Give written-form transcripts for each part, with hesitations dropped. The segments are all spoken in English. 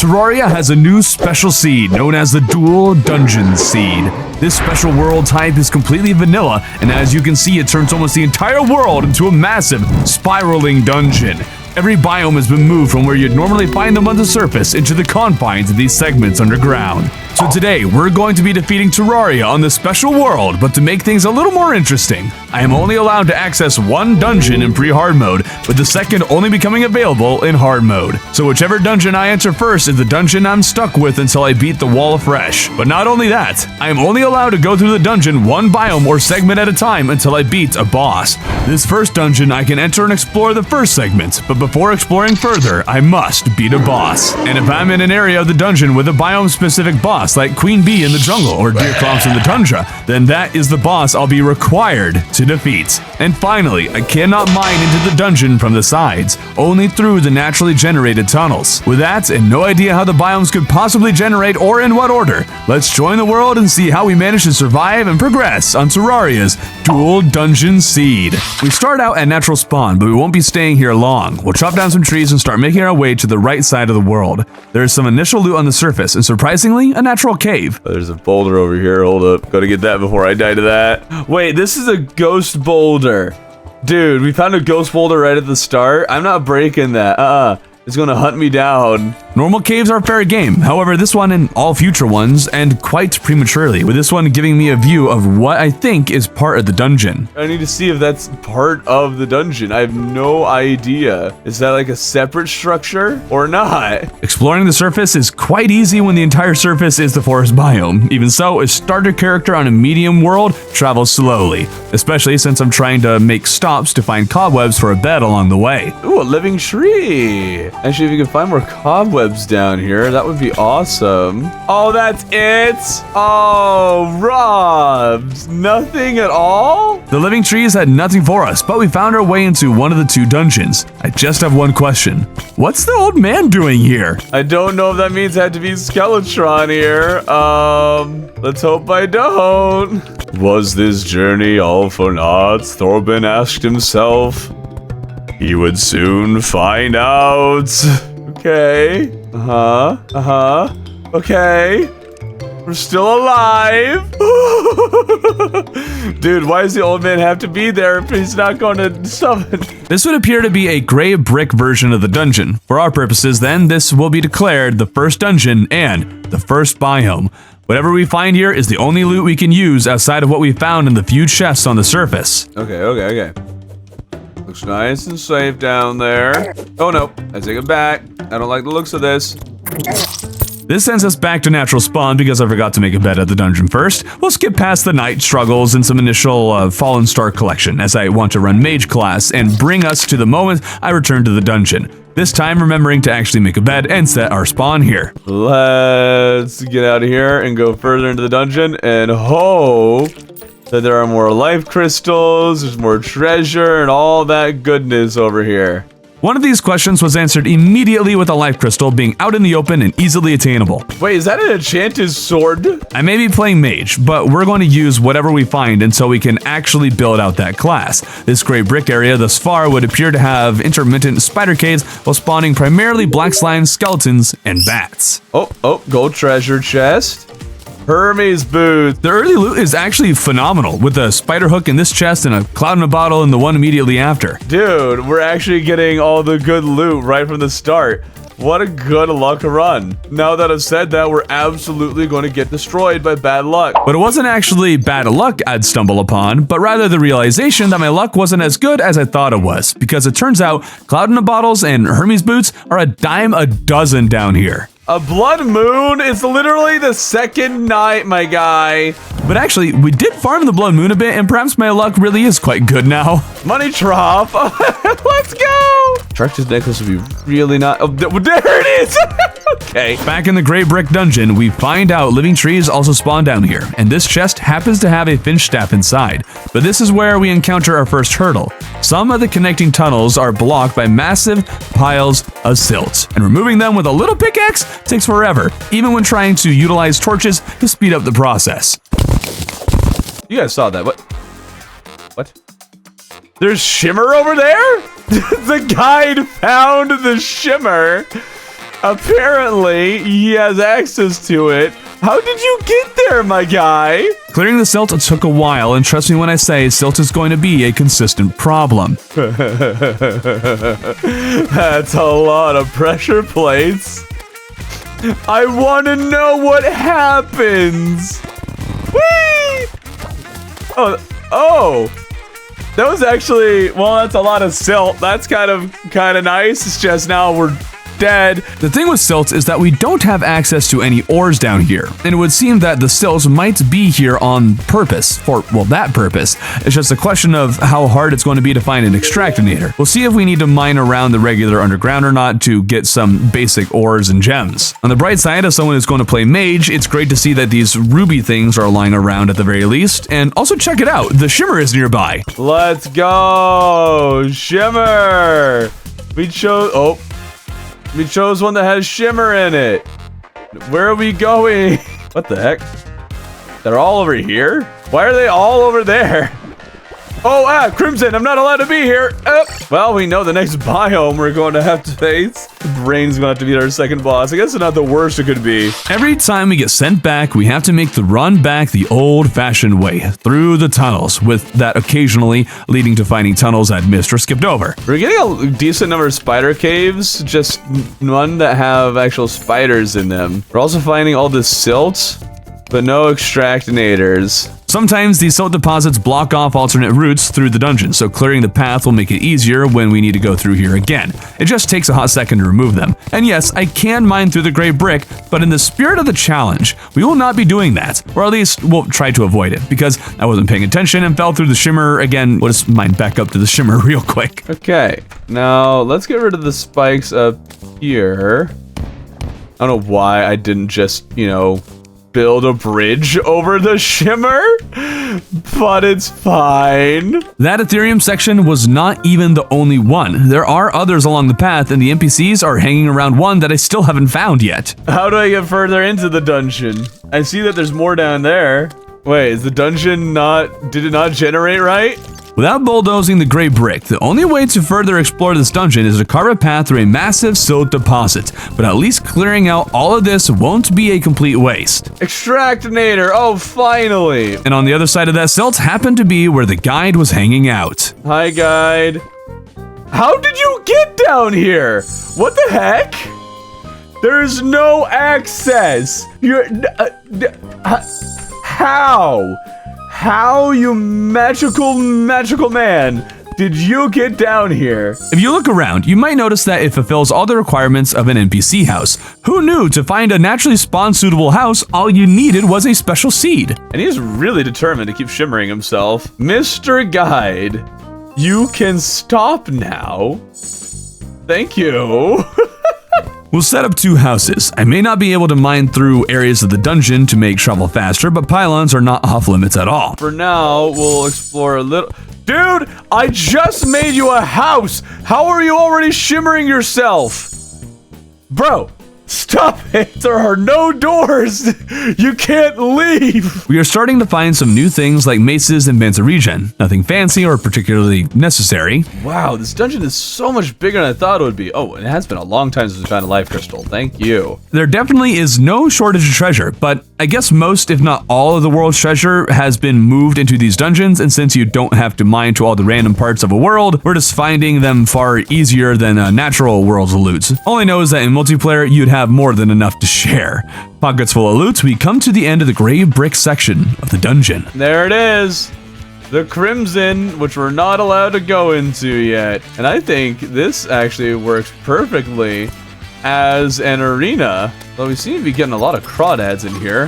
Terraria has a new special seed known as the dualdungeons seed. This special world type is completely vanilla, and as you can see, it turns almost the entire world into a massive, spiraling dungeon. Every biome has been moved from where you'd normally find them on the surface into the confines of these segments underground. So today, we're going to be defeating Terraria on this special world, but to make things a little more interesting, I am only allowed to access one dungeon in pre-hard mode, with the second only becoming available in hard mode. So whichever dungeon I enter first is the dungeon I'm stuck with until I beat the wall afresh. But not only that, I am only allowed to go through the dungeon one biome or segment at a time until I beat a boss. This first dungeon, I can enter and explore the first segment, but before exploring further, I must beat a boss. And if I'm in an area of the dungeon with a biome-specific boss, like Queen Bee in the jungle or Deer Clumps in the tundra, then that is the boss I'll be required to defeat. And finally, I cannot mine into the dungeon from the sides, only through the naturally generated tunnels. With that, and no idea how the biomes could possibly generate or in what order, let's join the world and see how we manage to survive and progress on Terraria's dualdungeons seed. We start out at natural spawn, but we won't be staying here long. We'll chop down some trees and start making our way to the right side of the world. There's some initial loot on the surface, and surprisingly, a natural cave. There's a boulder over here. Hold up. Gotta get that before I die to that. Wait, this is a ghost boulder. Dude, we found a ghost boulder right at the start. I'm not breaking that. It's gonna hunt me down. Normal caves are fair game. However, this one and all future ones end quite prematurely, with this one giving me a view of what I think is part of the dungeon. I need to see if that's part of the dungeon. I have no idea. Is that like a separate structure or not? Exploring the surface is quite easy when the entire surface is the forest biome. Even so, a starter character on a medium world travels slowly, especially since I'm trying to make stops to find cobwebs for a bed along the way. Ooh, a living tree. Actually, if you can find more cobwebs down here, that would be awesome. Oh, that's it? Oh, Robs, nothing at all? The living trees had nothing for us, but we found our way into one of the two dungeons. I just have one question. What's the old man doing here? I don't know if that means I had to be Skeletron here. Let's hope I don't. Was this journey all for naught? Thorben asked himself. He would soon find out. Okay. Okay. We're still alive. Dude, why does the old man have to be there if he's not going to summon? This would appear to be a gray brick version of the dungeon. For our purposes, then, this will be declared the first dungeon and the first biome. Whatever we find here is the only loot we can use outside of what we found in the few chests on the surface. Okay. Looks nice and safe down there. Oh no, I take it back. I don't like the looks of this. This sends us back to natural spawn because I forgot to make a bed at the dungeon first. We'll skip past the night struggles and some initial Fallen Star collection as I want to run mage class and bring us to the moment I return to the dungeon. This time remembering to actually make a bed and set our spawn here. Let's get out of here and go further into the dungeon and hope that there are more life crystals, there's more treasure, and all that goodness over here. One of these questions was answered immediately with a life crystal being out in the open and easily attainable. Wait, is that an enchanted sword? I may be playing mage, but we're going to use whatever we find until we can actually build out that class. This gray brick area thus far would appear to have intermittent spider caves while spawning primarily black slime, skeletons, and bats. Oh, gold treasure chest. Hermes boots. The early loot is actually phenomenal, with a spider hook in this chest and a cloud in a bottle in the one immediately after. Dude, we're actually getting all the good loot right from the start. What a good luck run. Now that I've said that, we're absolutely going to get destroyed by bad luck. But it wasn't actually bad luck I'd stumble upon, but rather the realization that my luck wasn't as good as I thought it was, because it turns out cloud in the bottles and Hermes boots are a dime a dozen down here. A blood moon is literally the second night, my guy. But actually, we did farm the blood moon a bit, and perhaps my luck really is quite good now. Money trough. Let's go. Tractor's necklace would be really not. Oh, there it is. Okay. Back in the gray brick dungeon, we find out living trees also spawn down here, and this chest happens to have a finch staff inside. But this is where we encounter our first hurdle. Some of the connecting tunnels are blocked by massive piles of silt, and removing them with a little pickaxe takes forever, even when trying to utilize torches to speed up the process. You guys saw that. What? There's shimmer over there? The guide found the shimmer. Apparently, he has access to it. How did you get there, my guy? Clearing the silt took a while, and trust me when I say silt is going to be a consistent problem. That's a lot of pressure plates. I want to know what happens. Whee! Oh. That was actually, well, that's a lot of silt. That's kind of nice. It's just now we're dead. The thing with silt is that we don't have access to any ores down here, and it would seem that the silt might be here on purpose, for, well, that purpose. It's just a question of how hard it's going to be to find an extractinator. We'll see if we need to mine around the regular underground or not to get some basic ores and gems. On the bright side, as someone who's going to play mage, it's great to see that these ruby things are lying around at the very least, and also check it out, the shimmer is nearby. Let's go, shimmer. We chose one that has shimmer in it. Where are we going? What the heck? They're all over here? Why are they all over there? Oh, Crimson, I'm not allowed to be here. Well, we know the next biome we're going to have to face. Brain's going to have to be our second boss. I guess it's not the worst it could be. Every time we get sent back, we have to make the run back the old-fashioned way, through the tunnels, with that occasionally leading to finding tunnels I'd missed or skipped over. We're getting a decent number of spider caves, just none that have actual spiders in them. We're also finding all this silt, but no extractinators. Sometimes these silt deposits block off alternate routes through the dungeon, so clearing the path will make it easier when we need to go through here again. It just takes a hot second to remove them. And yes, I can mine through the gray brick, but in the spirit of the challenge, we will not be doing that. Or at least, we'll try to avoid it, because I wasn't paying attention and fell through the shimmer again. We'll just mine back up to the shimmer real quick. Okay, now let's get rid of the spikes up here. I don't know why I didn't just, build a bridge over the shimmer, but it's fine. That Ethereum section was not even the only one. There are others along the path, and the NPCs are hanging around one that I still haven't found yet. How do I get further into the dungeon? I see that there's more down there. Wait, is the dungeon did it not generate right? Without bulldozing the gray brick, the only way to further explore this dungeon is to carve a path through a massive silt deposit, but at least clearing out all of this won't be a complete waste. Extractinator, oh finally! And on the other side of that silt happened to be where the guide was hanging out. Hi guide. How did you get down here? What the heck? There's no access. How? How, you magical man, did you get down here? If you look around, you might notice that it fulfills all the requirements of an NPC house. Who knew to find a naturally spawn-suitable house, all you needed was a special seed? And he's really determined to keep shimmering himself. Mr. Guide, you can stop now. Thank you. We'll set up 2 houses. I may not be able to mine through areas of the dungeon to make travel faster, but pylons are not off limits at all. For now, we'll explore a little... Dude, I just made you a house! How are you already shimmering yourself? Bro, stop it! There are no doors! You can't leave! We are starting to find some new things like maces and bands of regen. Nothing fancy or particularly necessary. Wow, this dungeon is so much bigger than I thought it would be. Oh, it has been a long time since we found a life crystal. Thank you. There definitely is no shortage of treasure, but I guess most, if not all, of the world's treasure has been moved into these dungeons, and since you don't have to mine to all the random parts of a world, we're just finding them far easier than natural world's loot. All I know is that in multiplayer, you'd have more than enough to share. Pockets full of loot, we come to the end of the gray brick section of the dungeon. There it is. The Crimson, which we're not allowed to go into yet. And I think this actually works perfectly as an arena. Though we seem to be getting a lot of crawdads in here,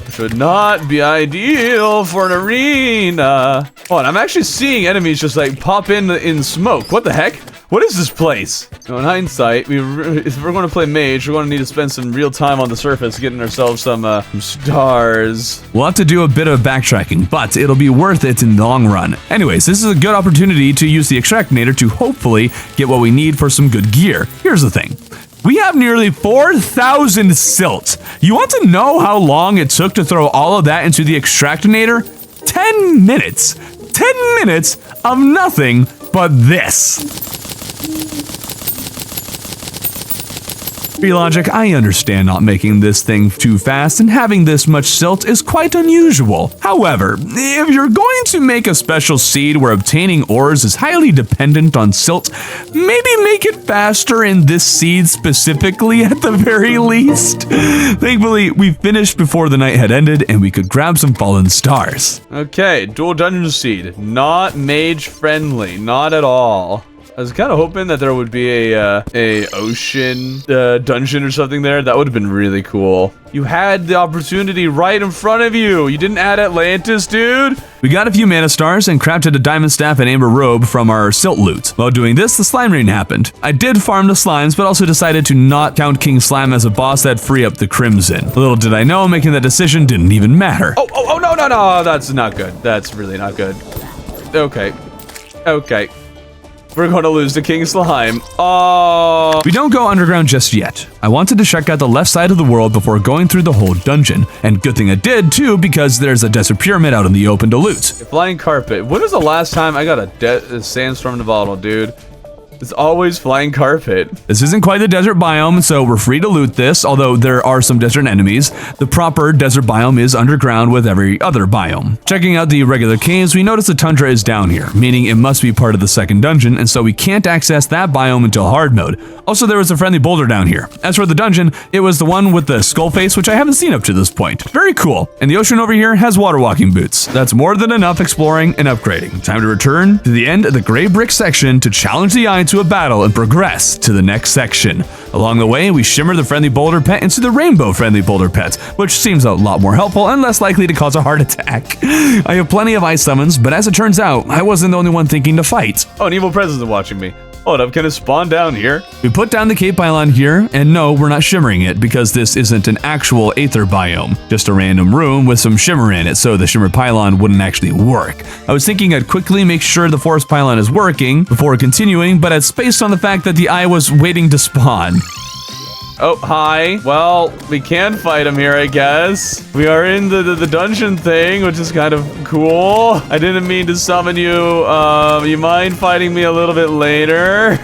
which would not be ideal for an arena. Oh, and I'm actually seeing enemies just like pop in smoke. What the heck? What is this place? Now, in hindsight, if we're going to play mage, we're going to need to spend some real time on the surface getting ourselves some stars. We'll have to do a bit of backtracking, but it'll be worth it in the long run. Anyways, this is a good opportunity to use the extractinator to hopefully get what we need for some good gear. Here's the thing. We have nearly 4,000 silt. You want to know how long it took to throw all of that into the extractinator? 10 minutes. 10 minutes of nothing but this. Logic, I understand not making this thing too fast, and having this much silt is quite unusual. However, if you're going to make a special seed where obtaining ores is highly dependent on silt, maybe make it faster in this seed specifically at the very least. Thankfully, we finished before the night had ended, and we could grab some fallen stars. Okay, dual dungeon seed. Not mage friendly, not at all. I was kind of hoping that there would be a ocean dungeon or something there. That would have been really cool. You had the opportunity right in front of you. You didn't add Atlantis, dude. We got a few mana stars and crafted a diamond staff and amber robe from our silt loot. While doing this, the slime rain happened. I did farm the slimes, but also decided to not count King Slime as a boss that'd free up the crimson. Little did I know, making that decision didn't even matter. Oh, no, that's not good. That's really not good. Okay. We're going to lose to King Slime. Oh. We don't go underground just yet. I wanted to check out the left side of the world before going through the whole dungeon. And good thing I did too, because there's a desert pyramid out in the open to loot. Flying carpet. When was the last time I got a sandstorm in the bottle, dude? It's always flying carpet. This isn't quite the desert biome, so we're free to loot this, although there are some desert enemies. The proper desert biome is underground with every other biome. Checking out the regular caves, we notice the tundra is down here, meaning it must be part of the second dungeon, and so we can't access that biome until hard mode. Also, there was a friendly boulder down here. As for the dungeon, it was the one with the skull face, which I haven't seen up to this point. Very cool. And the ocean over here has water walking boots. That's more than enough exploring and upgrading. Time to return to the end of the gray brick section to challenge the eye to a battle and progress to the next section. Along the way, we shimmer the friendly boulder pet into the rainbow friendly boulder pet, which seems a lot more helpful and less likely to cause a heart attack. I have plenty of ice summons, but as it turns out, I wasn't the only one thinking to fight. Oh, an evil presence is watching me. Hold up, can it spawn down here? We put down the cave pylon here, and no, we're not shimmering it because this isn't an actual aether biome, just a random room with some shimmer in it, so the shimmer pylon wouldn't actually work. I was thinking I'd quickly make sure the forest pylon is working before continuing, but it's based on the fact that the eye was waiting to spawn. Oh, hi. Well, we can fight him here, I guess. We are in the dungeon thing, which is kind of cool. I didn't mean to summon you. You mind fighting me a little bit later?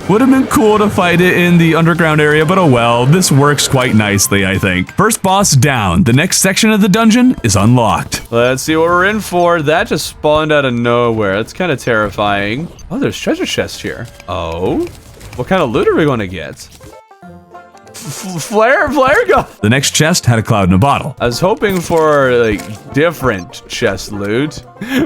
Would have been cool to fight it in the underground area, but oh well, this works quite nicely, I think. First boss down. The next section of the dungeon is unlocked. Let's see what we're in for. That just spawned out of nowhere. That's kind of terrifying. Oh, there's treasure chests here. Oh? What kind of loot are we going to get? Flare gun. The next chest had a cloud in a bottle. I was hoping for like different chest loot.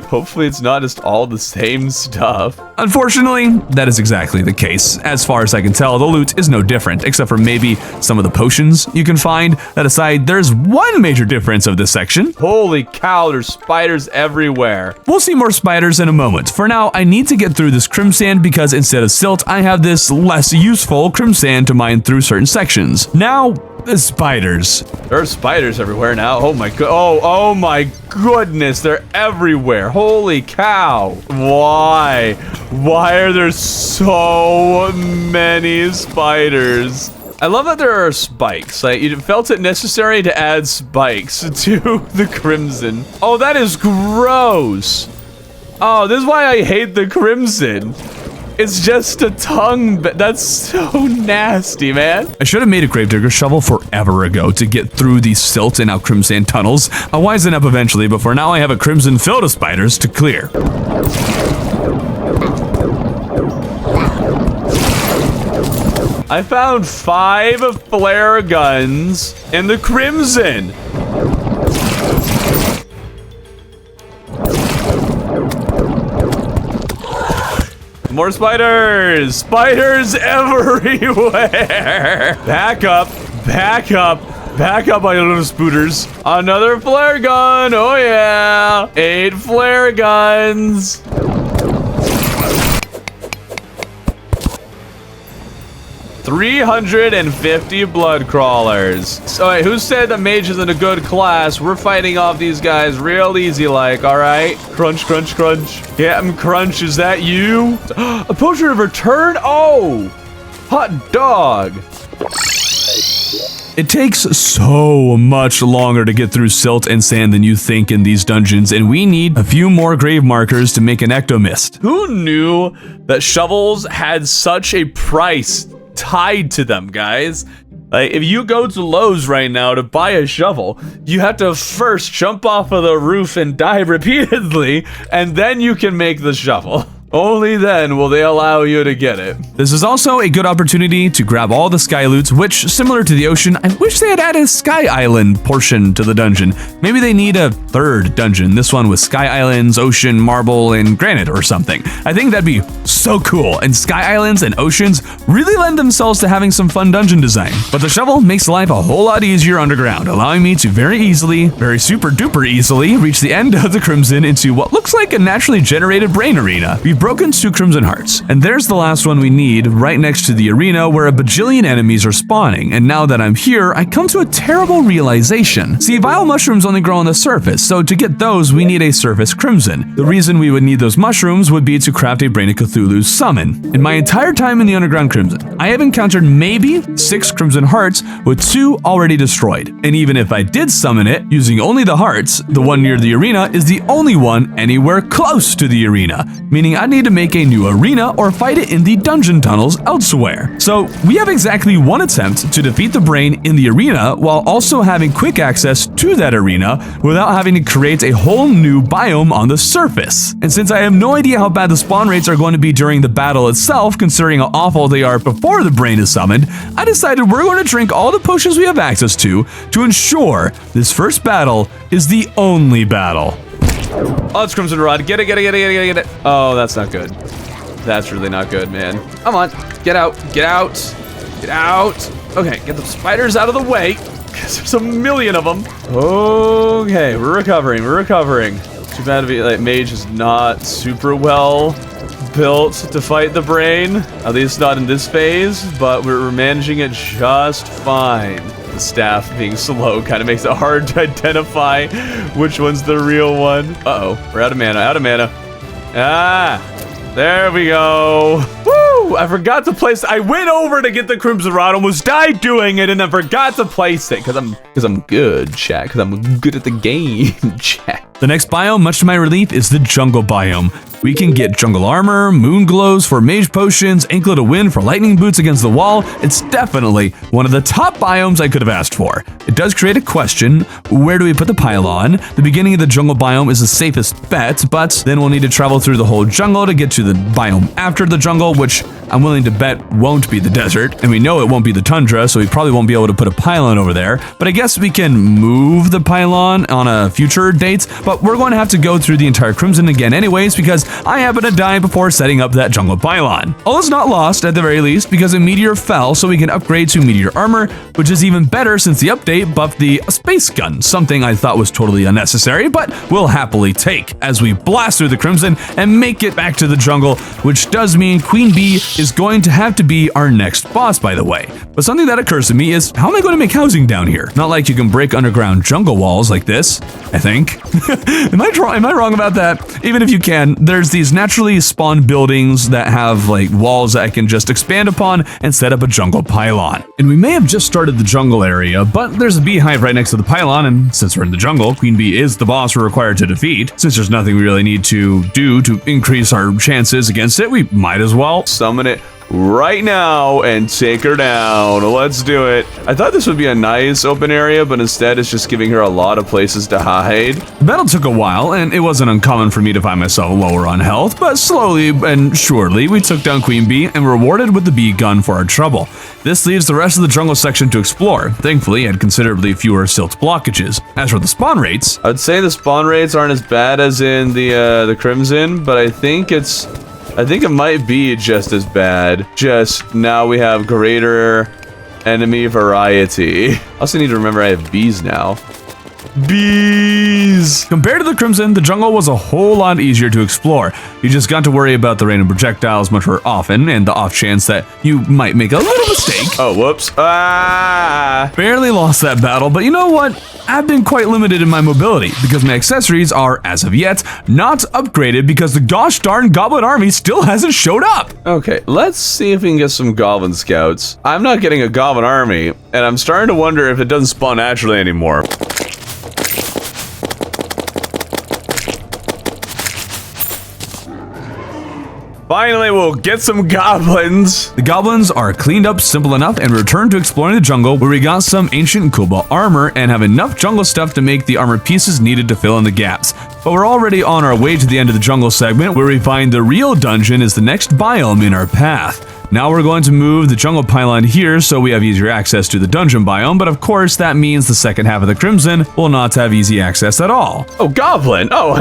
Hopefully it's not just all the same stuff. Unfortunately, that is exactly the case. As far as I can tell, the loot is no different, except for maybe some of the potions you can find. That aside, there's one major difference of this section. Holy cow, there's spiders everywhere. We'll see more spiders in a moment. For now, I need to get through this crimsand because instead of silt, I have this less useful crimsand to mine through certain sections. Now, the spiders. There are spiders everywhere now. Oh my god. Oh my goodness. They're everywhere. Holy cow. Why? Why are there so many spiders? I love that there are spikes. Like, you felt it necessary to add spikes to the crimson. Oh, that is gross. Oh, this is why I hate the crimson. It's just a tongue, but that's so nasty, man. I should have made a gravedigger shovel forever ago to get through these silt and out crimson tunnels. I'll wisen up eventually, but for now I have a crimson filled with spiders to clear. I found 5 flare guns in the crimson. More spiders! Spiders everywhere! Back up, back up, back up, my little spooters. Another flare gun, oh yeah! 8 flare guns. $350 blood crawlers. So wait, who said that mage isn't a good class? We're fighting off these guys real easy like, alright? Crunch, crunch, crunch. Captain Crunch, is that you? A potion of return? Oh! Hot dog! It takes so much longer to get through silt and sand than you think in these dungeons, and we need a few more grave markers to make an ectomist. Who knew that shovels had such a price tied to them, guys. Like, if you go to Lowe's right now to buy a shovel, you have to first jump off of the roof and die repeatedly, and then you can make the shovel. Only then will they allow you to get it. This is also a good opportunity to grab all the sky loots, which, similar to the ocean, I wish they had added a sky island portion to the dungeon. Maybe they need a third dungeon, this one with sky islands, ocean, marble, and granite or something. I think that'd be so cool, and sky islands and oceans really lend themselves to having some fun dungeon design. But the shovel makes life a whole lot easier underground, allowing me to very easily, very super duper easily, reach the end of the Crimson into what looks like a naturally generated brain arena. We've broken 2 Crimson Hearts, and there's the last one we need right next to the arena where a bajillion enemies are spawning, and now that I'm here, I come to a terrible realization. See, vile mushrooms only grow on the surface, so to get those, we need a surface Crimson. The reason we would need those mushrooms would be to craft a Brain of Cthulhu summon. In my entire time in the Underground Crimson, I have encountered maybe 6 Crimson Hearts with 2 already destroyed, and even if I did summon it using only the hearts, the one near the arena is the only one anywhere close to the arena, meaning I need to make a new arena or fight it in the dungeon tunnels elsewhere. So we have exactly 1 attempt to defeat the brain in the arena while also having quick access to that arena without having to create a whole new biome on the surface. And since I have no idea how bad the spawn rates are going to be during the battle itself, considering how awful they are before the brain is summoned, I decided we're going to drink all the potions we have access to ensure this first battle is the only battle. Oh, it's Crimson Rod. Get it. Oh, that's not good. That's really not good, man. Come on. Get out. Okay, get the spiders out of the way, because there's a million of them. Okay, we're recovering. Too bad like, Mage is not super well built to fight the brain. At least not in this phase, but we're managing it just fine. The staff being slow kind of makes it hard to identify which one's the real one. Uh-oh, we're out of mana. Ah, there we go. Woo, I forgot to place, I went over to get the Crimson Rod, almost died doing it, and then forgot to place it, because I'm good, chat, because I'm good at the game, chat. The next biome, much to my relief, is the jungle biome. We can get jungle armor, moon glows for mage potions, anklet of wind for lightning boots against the wall. It's definitely one of the top biomes I could have asked for. It does create a question, where do we put the pylon? The beginning of the jungle biome is the safest bet, but then we'll need to travel through the whole jungle to get to the biome after the jungle, which I'm willing to bet won't be the desert, and we know it won't be the tundra, so we probably won't be able to put a pylon over there. But I guess we can move the pylon on a future date, but we're going to have to go through the entire Crimson again anyways, because I happen to die before setting up that jungle pylon. All is not lost at the very least, because a meteor fell, so we can upgrade to meteor armor, which is even better since the update buffed the space gun, something I thought was totally unnecessary, but will happily take as we blast through the Crimson and make it back to the jungle, which does mean Queen Bee is going to have to be our next boss, by the way. But something that occurs to me is, how am I going to make housing down here? Not like you can break underground jungle walls like this, I think. Am I wrong about that? Even if you can, there's these naturally spawned buildings that have like walls that I can just expand upon and set up a jungle pylon. And we may have just started the jungle area, but there's a beehive right next to the pylon, and since we're in the jungle, Queen Bee is the boss we're required to defeat. Since there's nothing we really need to do to increase our chances against it, we might as well summon it right now and take her down. Let's do it. I thought this would be a nice open area, but instead it's just giving her a lot of places to hide. The battle took a while, and it wasn't uncommon for me to find myself lower on health, but slowly and surely we took down Queen Bee and were rewarded with the bee gun for our trouble. This leaves the rest of the jungle section to explore. Thankfully, I had considerably fewer silt blockages. As for the spawn rates, I'd say the spawn rates aren't as bad as in the Crimson, but I think it might be just as bad. Just now we have greater enemy variety. I also need to remember I have bees now. Bees! Compared to the Crimson, the jungle was a whole lot easier to explore. You just got to worry about the random projectiles much more often, and the off chance that you might make a little mistake. Oh, whoops. Ah! Barely lost that battle, but you know what? I've been quite limited in my mobility, because my accessories are, as of yet, not upgraded because the gosh darn goblin army still hasn't showed up. Okay, let's see if we can get some goblin scouts. I'm not getting a goblin army, and I'm starting to wonder if it doesn't spawn naturally anymore. Finally, we'll get some goblins. The goblins are cleaned up simple enough and return to exploring the jungle, where we got some ancient cobalt armor and have enough jungle stuff to make the armor pieces needed to fill in the gaps. But we're already on our way to the end of the jungle segment, where we find the real dungeon is the next biome in our path. Now we're going to move the jungle pylon here so we have easier access to the dungeon biome, but of course that means the second half of the Crimson will not have easy access at all. Oh, goblin. Oh,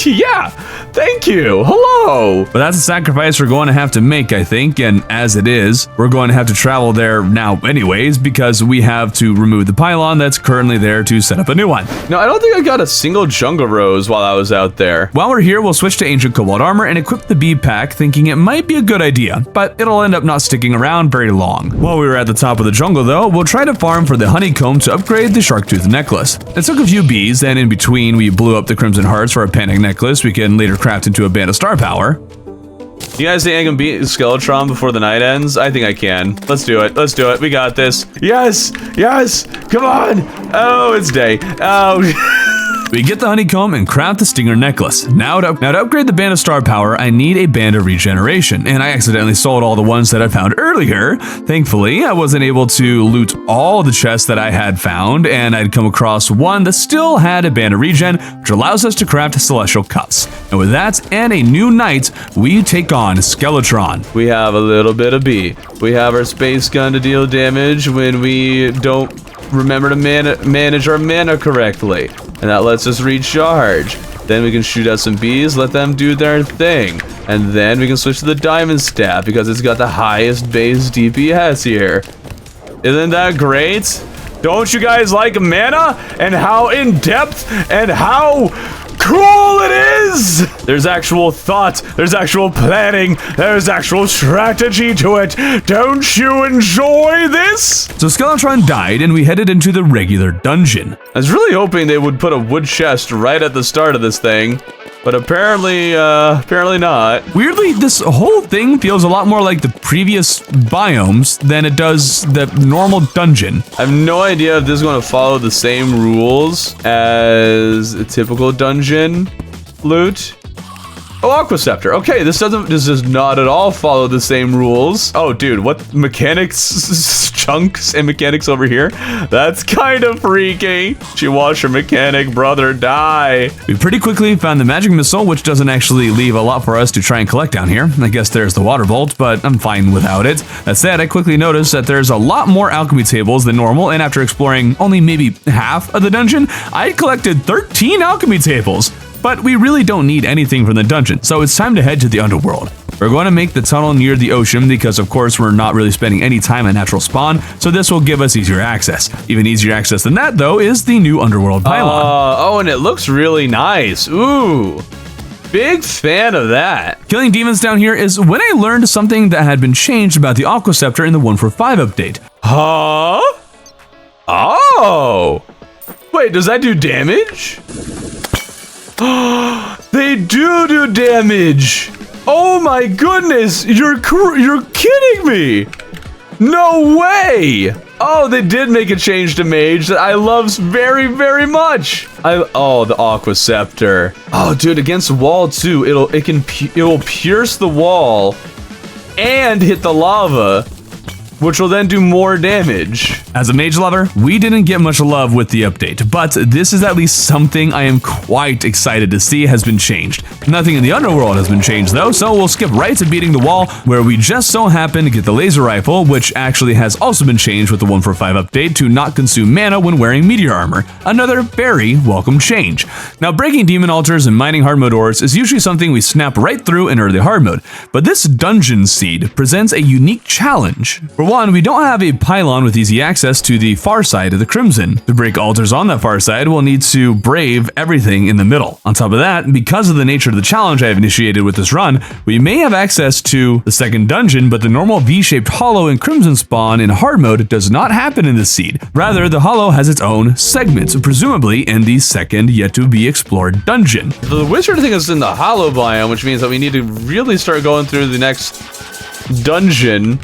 yeah. Thank you. Hello. But that's a sacrifice we're going to have to make, I think, and as it is, we're going to have to travel there now anyways, because we have to remove the pylon that's currently there to set up a new one. No, I don't think I got a single jungle rose while I was out there. While we're here, we'll switch to ancient cobalt armor and equip the bee pack, thinking it might be a good idea, but it'll end up not sticking around very long. While we were at the top of the jungle though, we'll try to farm for the honeycomb to upgrade the shark tooth necklace. It took a few bees, and in between we blew up the crimson hearts for a panic necklace we can later craft into a band of star power. You guys think I can beat Skeletron before the night ends? I think I can. Let's do it. Let's do it. We got this. Yes! Yes! Come on! Oh, it's day. Oh, We get the honeycomb and craft the stinger necklace. Now to upgrade the band of star power, I need a band of regeneration, and I accidentally sold all the ones that I found earlier. Thankfully, I wasn't able to loot all the chests that I had found, and I'd come across one that still had a band of regen, which allows us to craft celestial cups. And with that and a new knight, we take on Skeletron. we have a little bit of bee. We have our space gun to deal damage when we don't remember to manage our mana correctly. And that lets us recharge. Then we can shoot out some bees, let them do their thing. And then we can switch to the diamond staff because it's got the highest base DPS here. Isn't that great? Don't you guys like mana and how in-depth and how cool it is? There's actual thought, there's actual planning, there's actual strategy to it. Don't you enjoy this? So Skeletron died, and we headed into the regular dungeon. I was really hoping they would put a wood chest right at the start of this thing, but apparently not. Weirdly, this whole thing feels a lot more like the previous biomes than it does the normal dungeon. I have no idea if this is going to follow the same rules as a typical dungeon loot. Oh, Aquaceptor. Okay, this does not at all follow the same rules. Oh, dude, what mechanics chunks and mechanics over here? That's kind of freaky. She watched her mechanic brother die. We pretty quickly found the magic missile, which doesn't actually leave a lot for us to try and collect down here. I guess there's the water bolt, but I'm fine without it. That said, I quickly noticed that there's a lot more alchemy tables than normal, and after exploring only maybe half of the dungeon, I collected 13 alchemy tables. But we really don't need anything from the dungeon, so it's time to head to the underworld. We're going to make the tunnel near the ocean because of course we're not really spending any time at natural spawn, so this will give us easier access. Even easier access than that though is the new underworld pylon. Oh, and it looks really nice. Ooh. Big fan of that. Killing demons down here is when I learned something that had been changed about the Aquaceptor in the 1.4.5 update. Huh? Oh. Wait, does that do damage? They do damage. Oh my goodness, you're kidding me. No way. Oh, they did make a change to mage that I love very, very much. Oh, the Aquaceptor. Oh, dude, against the wall too. It will pierce the wall and hit the lava, which will then do more damage. As a mage lover, we didn't get much love with the update, but this is at least something I am quite excited to see has been changed. Nothing in the underworld has been changed though, so we'll skip right to beating the wall, where we just so happen to get the laser rifle, which actually has also been changed with the 1.4.5 update to not consume mana when wearing meteor armor. Another very welcome change. Now, breaking demon altars and mining hard mode ores is usually something we snap right through in early hard mode, but this dungeon seed presents a unique challenge. For one, we don't have a pylon with easy access to the far side of the Crimson. To break altars on that far side, we'll need to brave everything in the middle. On top of that, because of the nature of the challenge I have initiated with this run, we may have access to the second dungeon, but the normal V-shaped hollow in Crimson spawn in hard mode does not happen in this seed. Rather, the hollow has its own segments, presumably in the second yet to be explored dungeon. The wizard thing is in the hollow biome, which means that we need to really start going through the next dungeon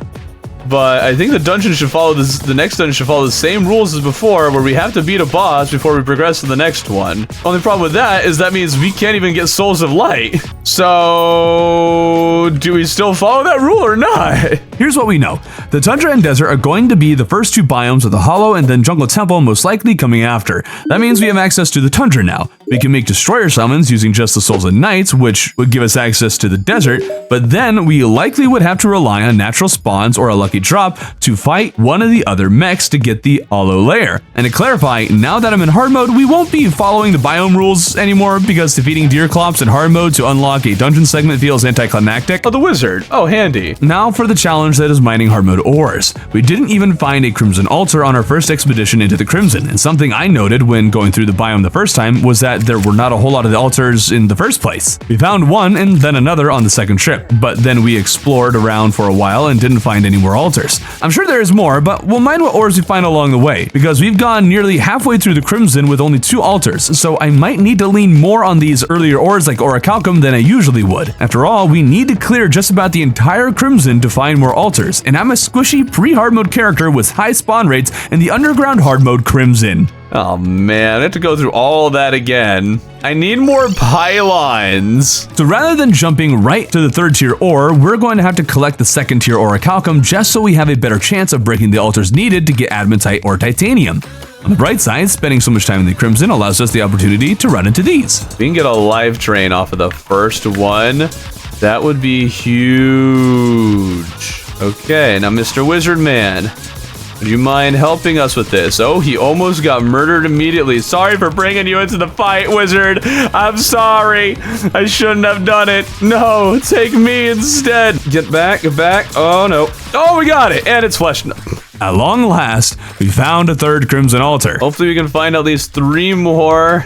but I think the dungeon should follow this. The next dungeon should follow the same rules as before, where we have to beat a boss before we progress to the next one. Only problem with that is that means we can't even get Souls of Light. So, do we still follow that rule or not? Here's what we know. The Tundra and Desert are going to be the first two biomes of the Hollow and then Jungle Temple most likely coming after. That means we have access to the Tundra now. We can make Destroyer summons using just the Souls of Knights, which would give us access to the desert, but then we likely would have to rely on natural spawns or a lucky drop to fight one of the other mechs to get the Hollow Lair. And to clarify, now that I'm in hard mode, we won't be following the biome rules anymore because defeating Deerclops in hard mode to unlock a dungeon segment feels anticlimactic. Oh, the wizard. Oh, handy. Now for the challenge that is mining hard mode ores. We didn't even find a Crimson Altar on our first expedition into the Crimson, and something I noted when going through the biome the first time was that there were not a whole lot of the altars in the first place. We found one and then another on the second trip, but then we explored around for a while and didn't find any more altars. I'm sure there is more, but we'll mine what ores we find along the way, because we've gone nearly halfway through the Crimson with only 2 altars, so I might need to lean more on these earlier ores like Orichalcum than I usually would. After all, we need to clear just about the entire Crimson to find more altars, and I'm a squishy pre-hard mode character with high spawn rates in the underground hard mode Crimson. Oh man, I have to go through all that again. I need more pylons. So rather than jumping right to the 3rd tier ore, we're going to have to collect the 2nd tier Orichalcum just so we have a better chance of breaking the altars needed to get Adamantite or Titanium. On the bright side, spending so much time in the Crimson allows us the opportunity to run into these. We can get a live train off of the first one. That would be huge. Okay, now Mr. Wizard Man, would you mind helping us with this? Oh, he almost got murdered immediately. Sorry for bringing you into the fight, Wizard. I'm sorry. I shouldn't have done it. No, take me instead. Get back, get back. Oh, no. Oh, we got it. And it's fleshed. At long last, we found a 3rd Crimson Altar. Hopefully we can find at least 3 more.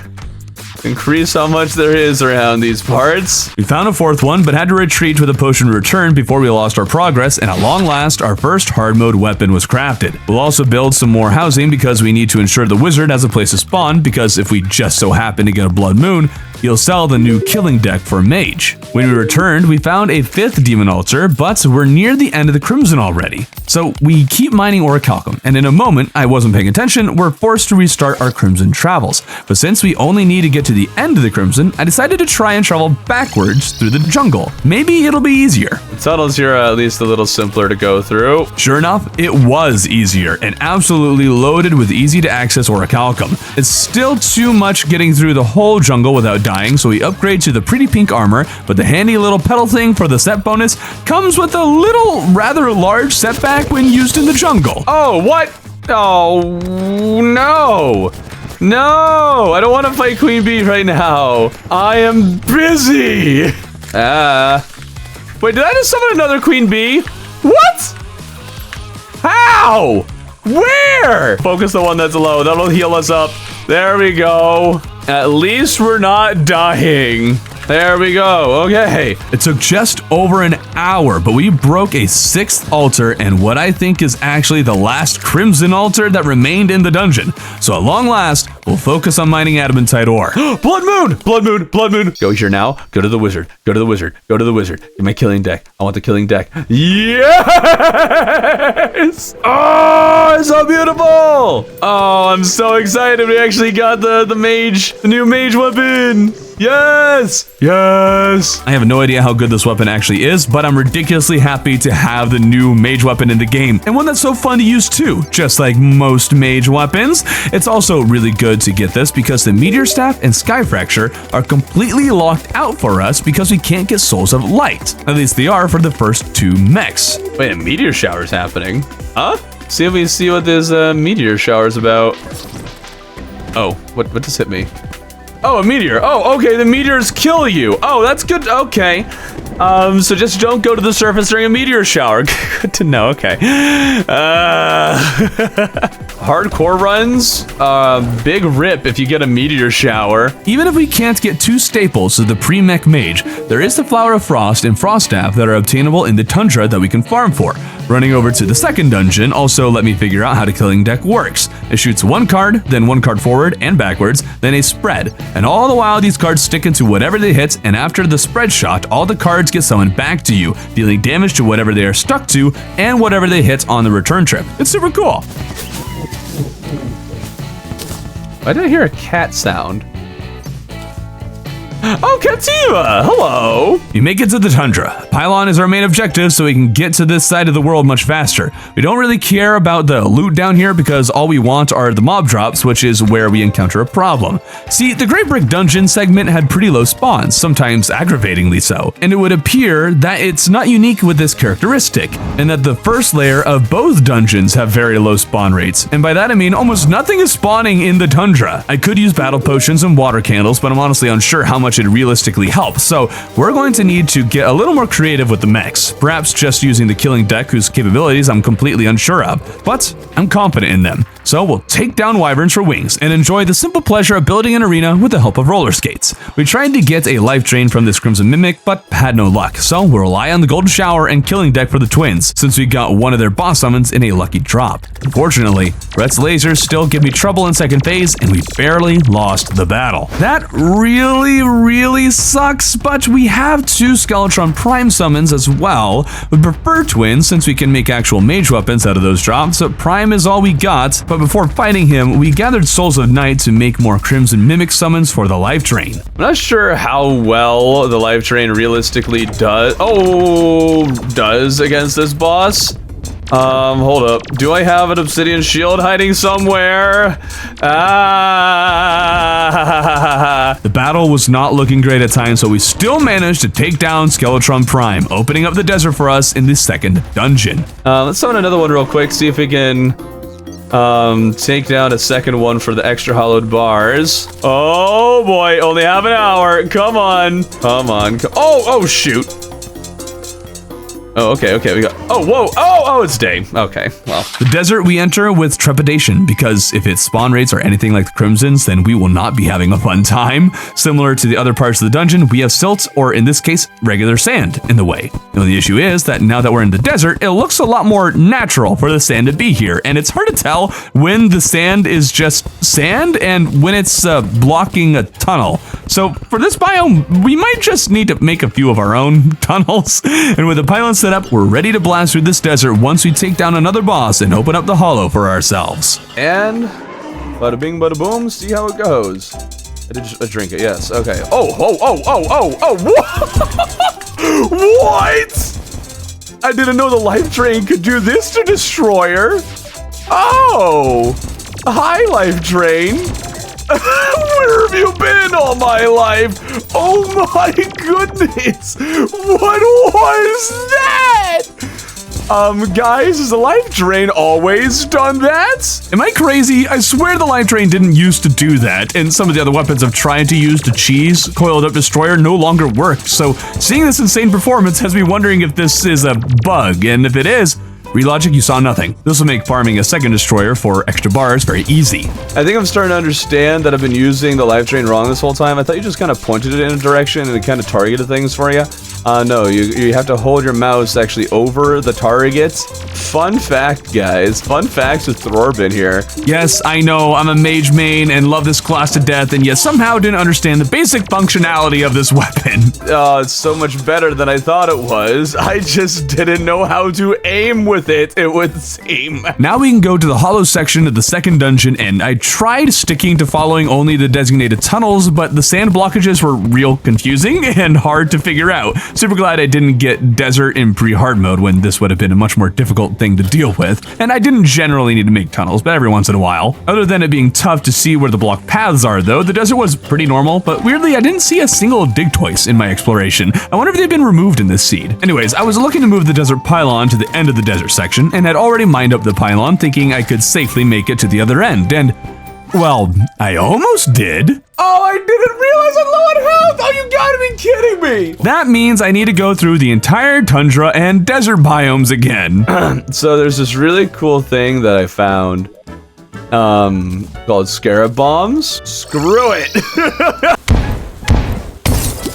Increase how much there is around these parts. We found a 4th one, but had to retreat with a potion return before we lost our progress, and at long last, our first hard mode weapon was crafted. We'll also build some more housing because we need to ensure the wizard has a place to spawn, because if we just so happen to get a blood moon, he'll sell the new killing deck for mage. When we returned, we found a 5th demon altar, but we're near the end of the Crimson already. So we keep mining Orichalcum, and in a moment, I wasn't paying attention, we're forced to restart our Crimson travels. But since we only need to get to the end of the Crimson, I decided to try and travel backwards through the jungle. Maybe it'll be easier. The tunnels here are at least a little simpler to go through. Sure enough, it was easier and absolutely loaded with easy to access Orichalcum. It's still too much getting through the whole jungle without dying, so we upgrade to the pretty pink armor, but the handy little pedal thing for the set bonus comes with a little rather large setback when used in the jungle. Oh, what? Oh, no. No, I don't want to fight Queen Bee right now. I am busy. Wait, did I just summon another Queen Bee? What? How? Where? Focus the one that's low. That'll heal us up. There we go. At least we're not dying. There we go. Okay. It took just over an hour, but we broke a 6th altar and what I think is actually the last Crimson altar that remained in the dungeon. So at long last, we'll focus on mining Adamantite ore. Blood moon! Blood moon! Blood moon! Go here now. Go to the wizard. Go to the wizard. Go to the wizard. Get my killing deck. I want the killing deck. Yes! Oh, it's so beautiful! Oh, I'm so excited. We actually got the mage, the new mage weapon. Yes! Yes! I have no idea how good this weapon actually is, but I'm ridiculously happy to have the new mage weapon in the game, and one that's so fun to use too. Just like most mage weapons, it's also really good to get this because the Meteor Staff and Sky Fracture are completely locked out for us because we can't get Souls of Light. At least they are for the first 2 mechs. Wait, a meteor shower's happening. Huh? See if we see what this meteor shower's about. Oh, what just hit me? Oh, a meteor. Oh, okay, the meteors kill you. Oh, that's good. Okay. So just don't go to the surface during a meteor shower. Good to know. Okay. hardcore runs, big rip if you get a meteor shower. Even if we can't get 2 staples to the pre-mech mage, there is the Flower of Frost and Frost Staff that are obtainable in the tundra that we can farm for. Running over to the second dungeon also let me figure out how the killing deck works. It shoots 1 card, then 1 card forward and backwards, then a spread. And all the while these cards stick into whatever they hit, and after the spread shot, all the cards get summoned back to you, dealing damage to whatever they are stuck to and whatever they hit on the return trip. It's super cool. Why did I hear a cat sound? Oh, Cativa! Hello! We make it to the tundra. Pylon is our main objective, so we can get to this side of the world much faster. We don't really care about the loot down here because all we want are the mob drops, which is where we encounter a problem. See, the Great Brick Dungeon segment had pretty low spawns, sometimes aggravatingly so, and it would appear that it's not unique with this characteristic, and that the first layer of both dungeons have very low spawn rates, and by that I mean almost nothing is spawning in the tundra. I could use battle potions and water candles, but I'm honestly unsure how much it realistically helps, so we're going to need to get a little more creative with the mechs, perhaps just using the killing deck whose capabilities I'm completely unsure of, but I'm confident in them. So we'll take down wyverns for wings and enjoy the simple pleasure of building an arena with the help of roller skates. We tried to get a life drain from this Crimson Mimic, but had no luck, so we'll rely on the Golden Shower and killing deck for the twins, since we got one of their boss summons in a lucky drop. Unfortunately, Rhett's lasers still give me trouble in second phase, and we barely lost the battle. That really sucks, but we have 2 Skeletron Prime summons as well. We prefer twins since we can make actual mage weapons out of those drops, so Prime is all we got. But before fighting him, we gathered Souls of Night to make more Crimson Mimic summons for the life drain. I'm not sure how well the life drain realistically does against this boss. Hold up. Do I have an obsidian shield hiding somewhere? The battle was not looking great at times, so we still managed to take down Skeletron Prime, opening up the desert for us in the second dungeon. Let's summon another one real quick, see if we can take down a second one for the extra hollowed bars. Oh boy, only half an hour. Come on. Oh shoot. Oh, okay, we got, oh, whoa, oh, it's day. Okay, well. The desert we enter with trepidation, because if its spawn rates are anything like the Crimson's, then we will not be having a fun time. Similar to the other parts of the dungeon, we have silt, or in this case, regular sand, in the way. Now, the issue is that now that we're in the desert, it looks a lot more natural for the sand to be here, and it's hard to tell when the sand is just sand and when it's blocking a tunnel. So for this biome, we might just need to make a few of our own tunnels, and with the Pylon set up, we're ready to blast through this desert once we take down another boss and open up the hollow for ourselves. And bada bing, bada boom, see how it goes. I did just drink it, yes, okay. Oh, what? I didn't know the life drain could do this to Destroyer. Oh, hi, life drain. Where have you been all my life? Oh my goodness! What was that? Guys, has the life drain always done that? Am I crazy? I swear the life drain didn't used to do that, and some of the other weapons I've tried to use to cheese Coiled Up Destroyer no longer work, so seeing this insane performance has me wondering if this is a bug, and if it is, Relogic, you saw nothing. This will make farming a second destroyer for extra bars very easy. I think I'm starting to understand that I've been using the life drain wrong this whole time. I thought you just kind of pointed it in a direction and it kind of targeted things for you. No, you have to hold your mouse actually over the targets. Fun fact, guys. Fun facts with Thorbin here. Yes, I know, I'm a mage main and love this class to death, and yet somehow didn't understand the basic functionality of this weapon. Oh, it's so much better than I thought it was. I just didn't know how to aim with it would seem. Now we can go to the hollow section of the second dungeon, and I tried sticking to following only the designated tunnels, but the sand blockages were real confusing and hard to figure out. Super glad I didn't get desert in pre-hard mode when this would have been a much more difficult thing to deal with, and I didn't generally need to make tunnels, but every once in a while. Other than it being tough to see where the block paths are though, the desert was pretty normal, but weirdly I didn't see a single Digtoise in my exploration. I wonder if they've been removed in this seed. Anyways, I was looking to move the desert pylon to the end of the desert section, and had already mined up the pylon thinking I could safely make it to the other end, and well, I almost did. Oh, I didn't realize I'm low on health! Oh, you gotta be kidding me! That means I need to go through the entire tundra and desert biomes again. So there's this really cool thing that I found called scarab bombs. Screw it.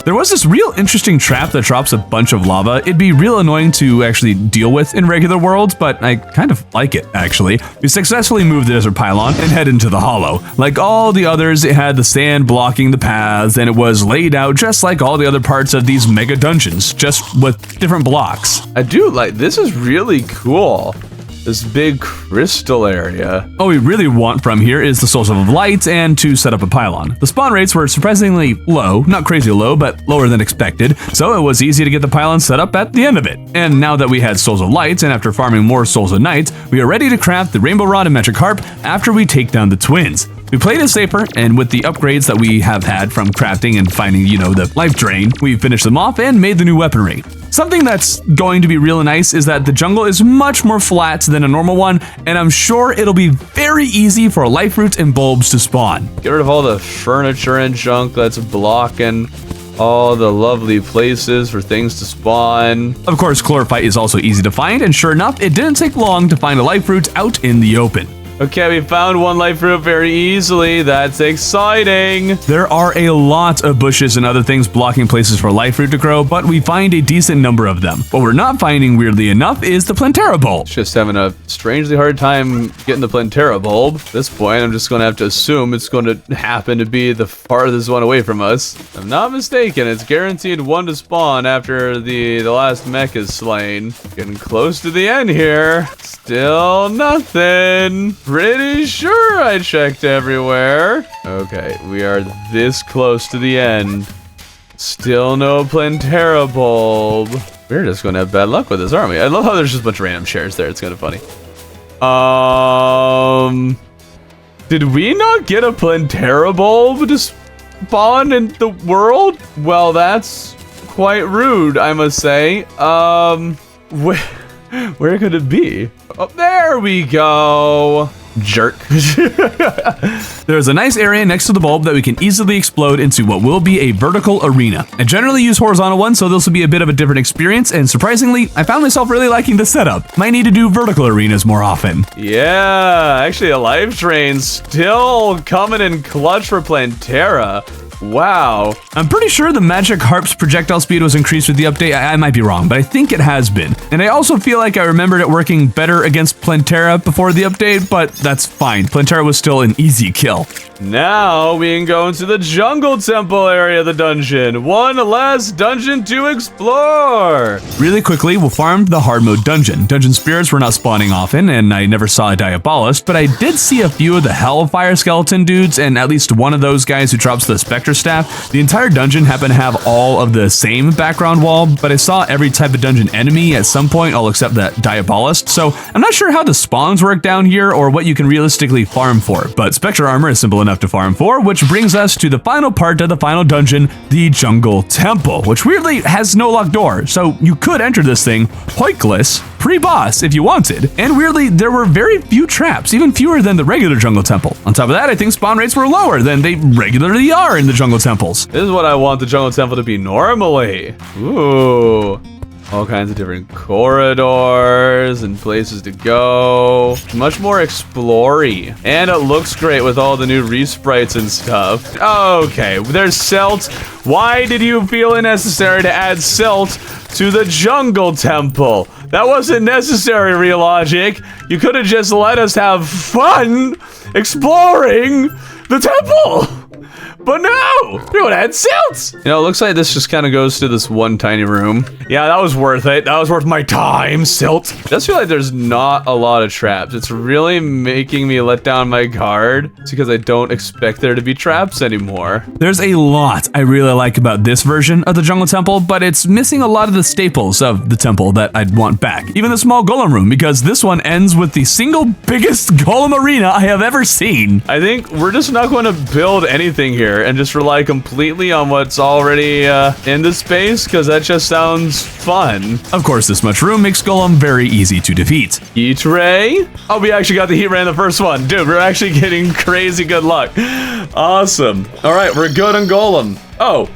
There was this real interesting trap that drops a bunch of lava. It'd be real annoying to actually deal with in regular worlds, but I kind of like it, actually. We successfully moved the desert pylon and head into the hollow. Like all the others, it had the sand blocking the paths, and it was laid out just like all the other parts of these mega dungeons, just with different blocks. I do like, this is really cool. This big crystal area. What we really want from here is the source of light and to set up a pylon. The spawn rates were surprisingly low, not crazy low, but lower than expected, so it was easy to get the pylon set up at the end of it. And now that we had souls of light, and after farming more souls of night, we are ready to craft the rainbow rod and magic harp after we take down the twins. We played it safer, and with the upgrades that we have had from crafting and finding, the life drain, we finished them off and made the new weaponry. Something that's going to be really nice is that the jungle is much more flat than a normal one, and I'm sure it'll be very easy for life roots and bulbs to spawn. Get rid of all the furniture and junk that's blocking all the lovely places for things to spawn. Of course, chlorophyte is also easy to find, and sure enough, it didn't take long to find a life root out in the open. Okay, we found one life root very easily. That's exciting. There are a lot of bushes and other things blocking places for life root to grow, but we find a decent number of them. What we're not finding, weirdly enough, is the Plantera bulb. Just having a strangely hard time getting the Plantera bulb. At this point, I'm just going to have to assume it's going to happen to be the farthest one away from us. If I'm not mistaken, it's guaranteed one to spawn after the last mech is slain. Getting close to the end here. Still nothing. Pretty sure I checked everywhere. Okay, we are this close to the end. Still no Plantera bulb. We're just gonna have bad luck with this, aren't we? I love how there's just a bunch of random chairs there. It's kind of funny. Did we not get a Plantera bulb to spawn in the world? Well, that's quite rude, I must say. Where could it be? Oh, there we go. Jerk. There's a nice area next to the bulb that we can easily explode into what will be a vertical arena. I generally use horizontal ones, so this will be a bit of a different experience, and surprisingly, I found myself really liking the setup. Might need to do vertical arenas more often. Yeah, actually a life drain still coming in clutch for Plantera. Wow. I'm pretty sure the magic harp's projectile speed was increased with the update. I might be wrong, but I think it has been. And I also feel like I remembered it working better against Plantera before the update, but that's fine. Plantera was still an easy kill. Now we can go into the jungle temple area of the dungeon. One last dungeon to explore. Really quickly, we'll farm the hard mode dungeon. Dungeon spirits were not spawning often, and I never saw a diabolist, but I did see a few of the hellfire skeleton dudes, and at least one of those guys who drops the specter staff. The entire dungeon happened to have all of the same background wall, but I saw every type of dungeon enemy at some point, all except that diabolist, so I'm not sure how the spawns work down here or what you can realistically farm for, but specter armor is simple enough to farm for, which brings us to the final part of the final dungeon, the jungle temple, which weirdly has no locked door, so you could enter this thing hoikless pre-boss if you wanted. And weirdly, there were very few traps, even fewer than the regular jungle temple. On top of that, I think spawn rates were lower than they regularly are in the jungle temples. This is what I want the jungle temple to be normally. Ooh. All kinds of different corridors and places to go. Much more explory. And it looks great with all the new resprites and stuff. Okay, there's silt. Why did you feel it necessary to add silt to the jungle temple? That wasn't necessary, Real Logic. You could have just let us have fun exploring the temple. But no, we would add silt. You know, it looks like this just kind of goes to this one tiny room. Yeah, that was worth it. That was worth my time, silt. It does feel like there's not a lot of traps. It's really making me let down my guard. It's because I don't expect there to be traps anymore. There's a lot I really like about this version of the jungle temple, but it's missing a lot of the staples of the temple that I'd want back. Even the small golem room, because this one ends with the single biggest golem arena I have ever seen. I think we're just not going to build anything here and just rely completely on what's already in the space, because that just sounds fun. Of course, this much room makes Golem very easy to defeat. Heat ray? Oh, we actually got the heat ray in the first one. Dude, we're actually getting crazy good luck. Awesome. All right, we're good on Golem. Oh,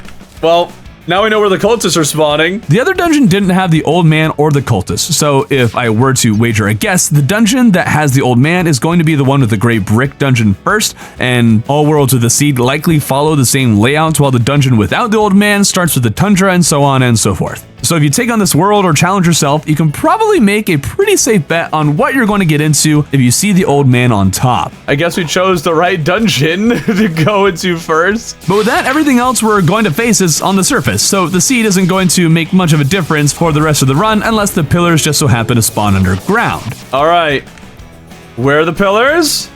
well, Now we know where the cultists are spawning. The other dungeon didn't have the old man or the cultist, so if I were to wager a guess, the dungeon that has the old man is going to be the one with the gray brick dungeon first, and all worlds of the seed likely follow the same layout, while the dungeon without the old man starts with the tundra and so on and so forth. So if you take on this world or challenge yourself, you can probably make a pretty safe bet on what you're going to get into if you see the old man on top. I guess we chose the right dungeon to go into first. But with that, everything else we're going to face is on the surface, so the seed isn't going to make much of a difference for the rest of the run unless the pillars just so happen to spawn underground. All right. Where are the pillars?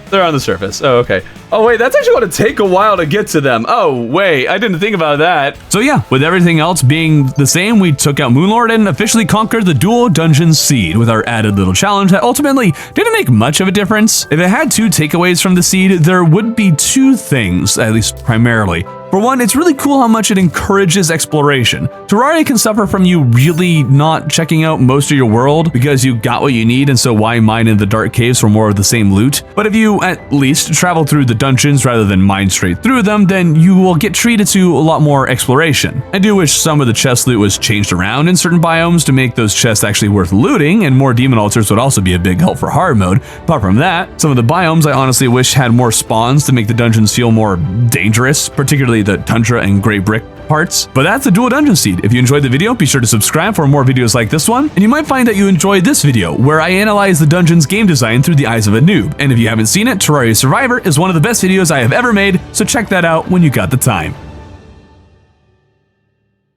They're on the surface. Oh, okay. Oh, wait, that's actually going to take a while to get to them. Oh, wait, I didn't think about that. So yeah, with everything else being the same, we took out Moonlord and officially conquered the dual dungeon seed with our added little challenge that ultimately didn't make much of a difference. If it had two takeaways from the seed, there would be two things, at least primarily. For one, it's really cool how much it encourages exploration. Terraria can suffer from you really not checking out most of your world because you got what you need, and so why mine in the dark caves for more of the same loot? But if you at least travel through the dungeons rather than mine straight through them, then you will get treated to a lot more exploration. I do wish some of the chest loot was changed around in certain biomes to make those chests actually worth looting, and more demon altars would also be a big help for hard mode. Apart from that, some of the biomes I honestly wish had more spawns to make the dungeons feel more dangerous, particularly the tundra and gray brick parts. But that's the dual dungeon seed. If you enjoyed the video, be sure to subscribe for more videos like this one, and you might find that you enjoyed this video where I analyze the dungeon's game design through the eyes of a noob. And if you haven't seen it, Terraria Survivor is one of the best videos I have ever made, so check that out when you got the time.